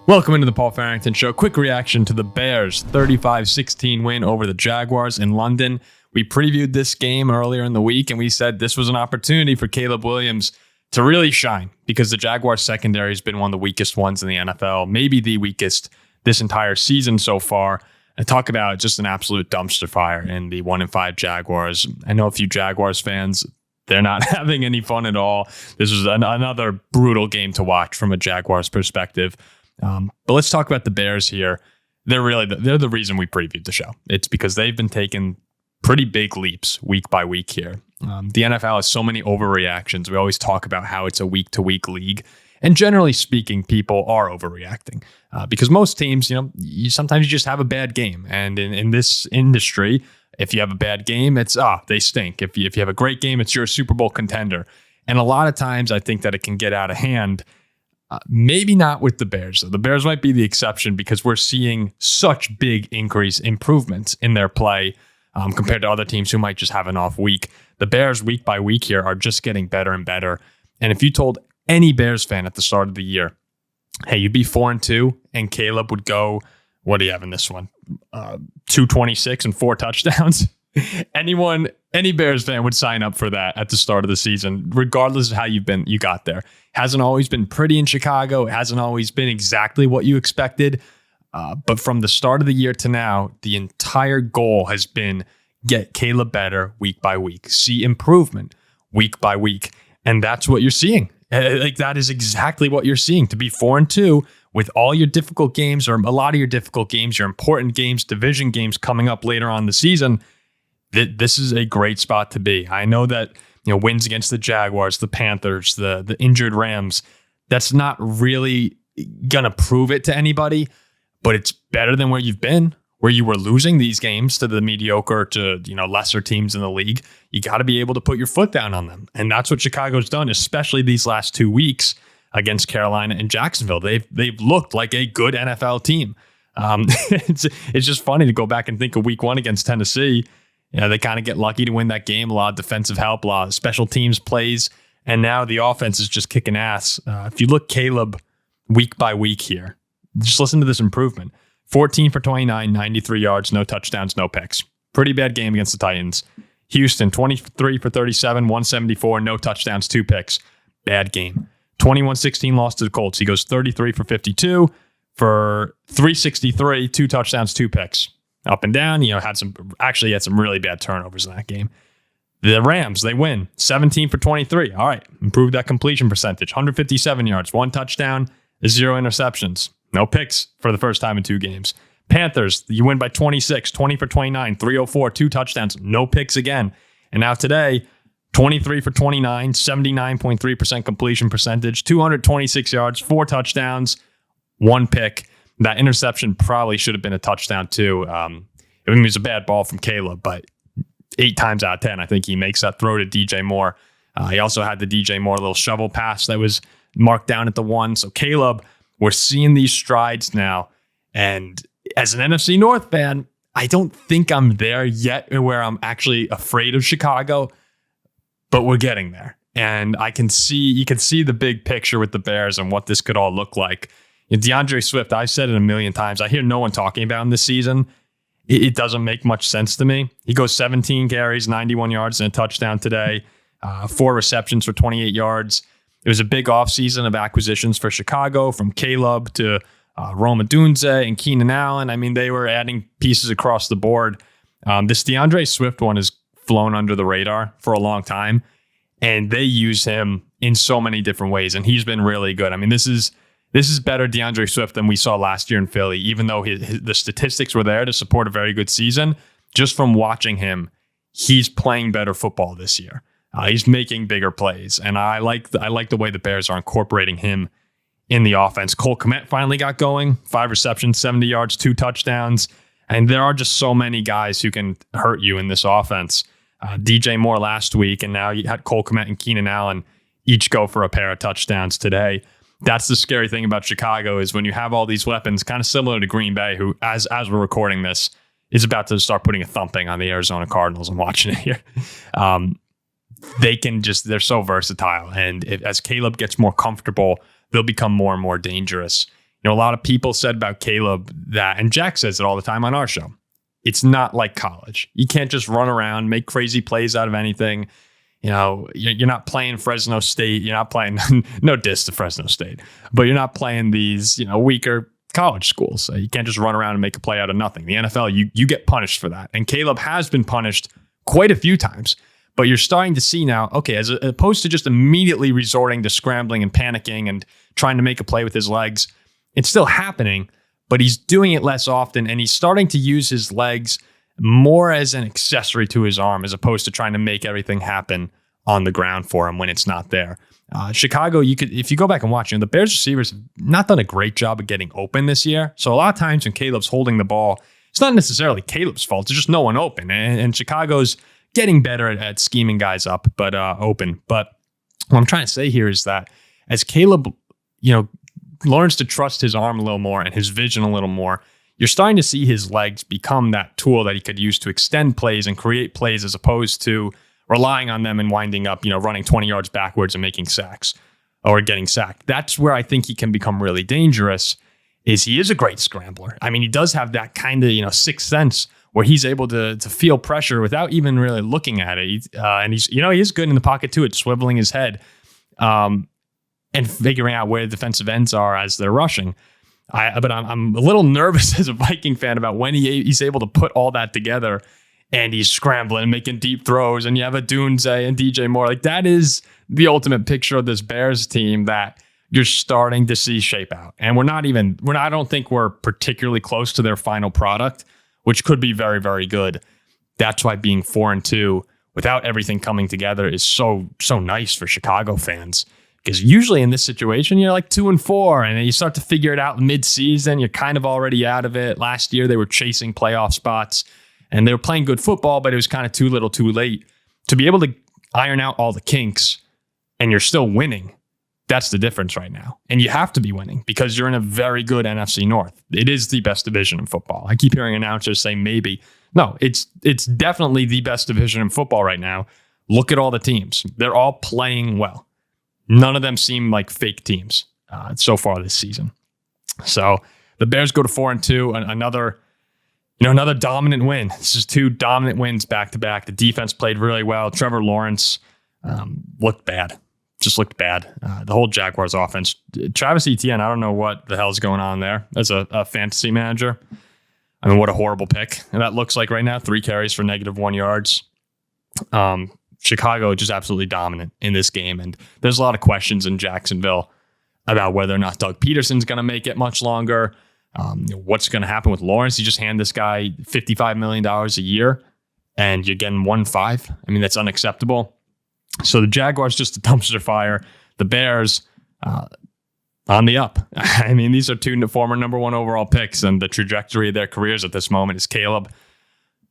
Welcome into the Paul Farrington Show. Quick reaction to the Bears' 35-16 win over the Jaguars in London. We previewed this game earlier in the week, and we said this was an opportunity for Caleb Williams to really shine because the Jaguars secondary has been one of the weakest ones in the NFL, maybe the weakest this entire season so far. And talk about just an absolute dumpster fire in the 1-5 Jaguars. I know a few Jaguars fans, they're not having any fun at all. This was another brutal game to watch from a Jaguars perspective. But let's talk about the Bears here. They're the reason we previewed the show. It's because they've been taking pretty big leaps week by week here. The NFL has so many overreactions. We always talk about how it's a week-to-week league. And generally speaking, people are overreacting because most teams, sometimes you just have a bad game. And in this industry, if you have a bad game, it's, they stink. If you have a great game, it's your Super Bowl contender. And a lot of times I think that it can get out of hand. Maybe not with the Bears. The Bears might be the exception because we're seeing such big improvements in their play compared to other teams who might just have an off week. The Bears week by week here are just getting better and better. And if you told any Bears fan at the start of the year, hey, you'd be 4-2 and Caleb would go, what do you have in this one? 226 and 4 touchdowns. Any Bears fan would sign up for that at the start of the season, regardless of how you got there. Hasn't always been pretty in Chicago. It hasn't always been exactly what you expected. But from the start of the year to now, the entire goal has been get Caleb better week by week, see improvement week by week. And that's what you're seeing. That is exactly what you're seeing. To be 4-2 with all your difficult games, or a lot of your difficult games, your important games, division games coming up later on in the season, this is a great spot to be. I know that wins against the Jaguars, the Panthers, the injured Rams, that's not really gonna prove it to anybody, but it's better than where you've been, where you were losing these games to the mediocre to lesser teams in the league. You got to be able to put your foot down on them, and that's what Chicago's done, especially these last 2 weeks against Carolina and Jacksonville. They've looked like a good NFL team. It's just funny to go back and think of week 1 against Tennessee. They kind of get lucky to win that game. A lot of defensive help, a lot of special teams plays, and now the offense is just kicking ass. If you look Caleb week by week here, just listen to this improvement. 14 for 29, 93 yards, no touchdowns, no picks. Pretty bad game against the Titans. Houston, 23 for 37, 174, no touchdowns, 2 picks. Bad game. 21-16 loss to the Colts. He goes 33 for 52 for 363, 2 touchdowns, 2 picks. Up and down, had some really bad turnovers in that game. The Rams, they win 17 for 23. All right, improved that completion percentage. 157 yards, 1 touchdown, 0 interceptions, no picks for the first time in 2 games. Panthers, you win by 26, 20 for 29, 304, 2 touchdowns, no picks again. And now today, 23 for 29, 79.3% completion percentage, 226 yards, 4 touchdowns, 1 pick. That interception probably should have been a touchdown too. It was a bad ball from Caleb, but 8 times out of 10, I think he makes that throw to DJ Moore. He also had the DJ Moore little shovel pass that was marked down at the 1. So Caleb, we're seeing these strides now. And as an NFC North fan, I don't think I'm there yet where I'm actually afraid of Chicago, but we're getting there. And you can see the big picture with the Bears and what this could all look like. DeAndre Swift, I've said it a million times. I hear no one talking about him this season. It doesn't make much sense to me. He goes 17 carries, 91 yards, and a touchdown today. 4 receptions for 28 yards. It was a big offseason of acquisitions for Chicago, from Caleb to Rome Odunze and Keenan Allen. I mean, they were adding pieces across the board. This DeAndre Swift one has flown under the radar for a long time, and they use him in so many different ways, and he's been really good. I mean, this is better DeAndre Swift than we saw last year in Philly, even though the statistics were there to support a very good season. Just from watching him, he's playing better football this year. He's making bigger plays, and I like the way the Bears are incorporating him in the offense. Cole Kmet finally got going, 5 receptions, 70 yards, 2 touchdowns, and there are just so many guys who can hurt you in this offense. DJ Moore last week, and now you had Cole Kmet and Keenan Allen each go for a pair of touchdowns today. That's the scary thing about Chicago, is when you have all these weapons, kind of similar to Green Bay, who, as we're recording this, is about to start putting a thumping on the Arizona Cardinals. I'm watching it here. They're so versatile. And as Caleb gets more comfortable, they'll become more and more dangerous. A lot of people said about Caleb that, and Jack says it all the time on our show, it's not like college. You can't just run around, make crazy plays out of anything. You're not playing Fresno State. You're not playing, no diss to Fresno State, but you're not playing these, weaker college schools. So you can't just run around and make a play out of nothing. The NFL, you get punished for that. And Caleb has been punished quite a few times, but you're starting to see now, okay, as opposed to just immediately resorting to scrambling and panicking and trying to make a play with his legs, it's still happening, but he's doing it less often, and he's starting to use his legs more as an accessory to his arm as opposed to trying to make everything happen on the ground for him when it's not there. Chicago, if you go back and watch, the Bears receivers have not done a great job of getting open this year. So a lot of times when Caleb's holding the ball, it's not necessarily Caleb's fault. It's just no one open. And Chicago's getting better at scheming guys up, but open. But what I'm trying to say here is that as Caleb, learns to trust his arm a little more and his vision a little more, you're starting to see his legs become that tool that he could use to extend plays and create plays as opposed to relying on them and winding up, running 20 yards backwards and making sacks or getting sacked. That's where I think he can become really dangerous, is he is a great scrambler. I mean, he does have that kind of, sixth sense where he's able to feel pressure without even really looking at it. And he's, he is good in the pocket too at swiveling his head and figuring out where the defensive ends are as they're rushing. But I'm a little nervous as a Viking fan about when he's able to put all that together and he's scrambling and making deep throws, and you have a Dunze and DJ Moore. Like, that is the ultimate picture of this Bears team that you're starting to see shape out. And I don't think we're particularly close to their final product, which could be very, very good. That's why being 4-2 without everything coming together is so nice for Chicago fans. Because usually in this situation, you're like 2-4, and you start to figure it out mid-season. You're kind of already out of it. Last year, they were chasing playoff spots, and they were playing good football, but it was kind of too little too late. To be able to iron out all the kinks, and you're still winning, that's the difference right now. And you have to be winning because you're in a very good NFC North. It is the best division in football. I keep hearing announcers say maybe. No, it's definitely the best division in football right now. Look at all the teams. They're all playing well. None of them seem like fake teams so far this season. So the Bears go to 4-2, another dominant win. This is 2 dominant wins back to back. The defense played really well. Trevor Lawrence looked bad. Just looked bad. The whole Jaguars offense. Travis Etienne, I don't know what the hell's going on there as a fantasy manager. I mean, what a horrible pick. And that looks like right now, 3 carries for -1 yards. Chicago just absolutely dominant in this game. And there's a lot of questions in Jacksonville about whether or not Doug Peterson's going to make it much longer. What's going to happen with Lawrence? You just hand this guy $55 million a year and you're getting 1.5. I mean, that's unacceptable. So the Jaguars, just a dumpster fire. The Bears on the up. I mean, these are 2 former number 1 overall picks, and the trajectory of their careers at this moment is Caleb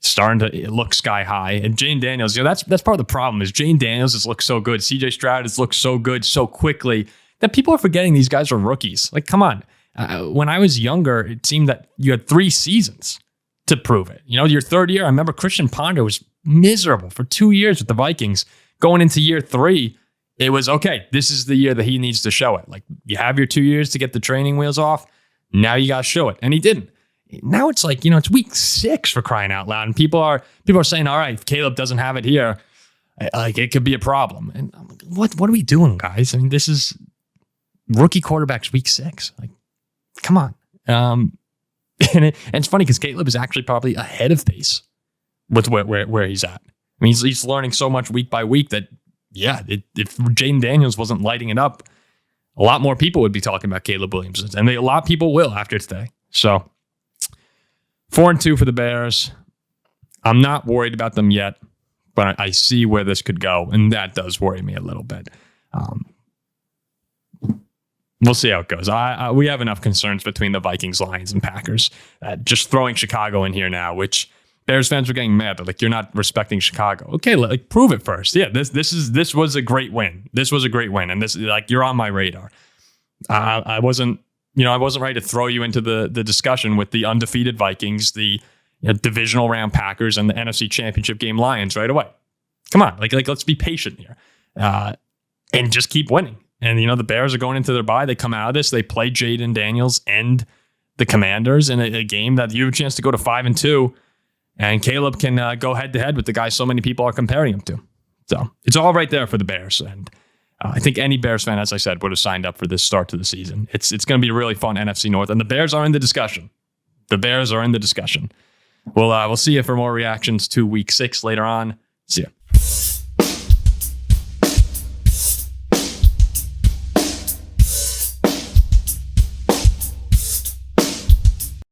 starting to look sky high. And Jane Daniels, that's part of the problem is Jane Daniels has looked so good. CJ Stroud has looked so good so quickly that people are forgetting these guys are rookies. Like, come on. When I was younger, it seemed that you had 3 seasons to prove it. Your third year, I remember Christian Ponder was miserable for 2 years with the Vikings. Going into year 3, it was, okay, this is the year that he needs to show it. Like, you have your 2 years to get the training wheels off. Now you got to show it. And he didn't. Now it's like, it's week 6 for crying out loud. And people are saying, all right, if Caleb doesn't have it here, like, it could be a problem. And I'm like, what are we doing, guys? I mean, this is rookie quarterbacks week 6. Like, come on. And it's funny because Caleb is actually probably ahead of pace with where he's at. I mean, he's learning so much week by week that, yeah, if Jaden Daniels wasn't lighting it up, a lot more people would be talking about Caleb Williams. And a lot of people will after today. So 4-2 for the Bears. I'm not worried about them yet, but I see where this could go, and that does worry me a little bit. We'll see how it goes. We have enough concerns between the Vikings, Lions, and Packers. Just throwing Chicago in here now, which Bears fans are getting mad, but like, you're not respecting Chicago. Okay, like, prove it first. Yeah, this was a great win. This was a great win, and this, like, you're on my radar. I wasn't ready to throw you into the discussion with the undefeated Vikings, the divisional round Packers, and the NFC Championship game Lions right away. Come on, like let's be patient here, and just keep winning. And, the Bears are going into their bye. They come out of this. They play Jaden Daniels and the Commanders in a game that you have a chance to go to 5-2. And Caleb can go head-to-head with the guy so many people are comparing him to. So it's all right there for the Bears. And I think any Bears fan, as I said, would have signed up for this start to the season. It's going to be a really fun NFC North. And the Bears are in the discussion. We'll see you for more reactions to Week 6 later on. See ya.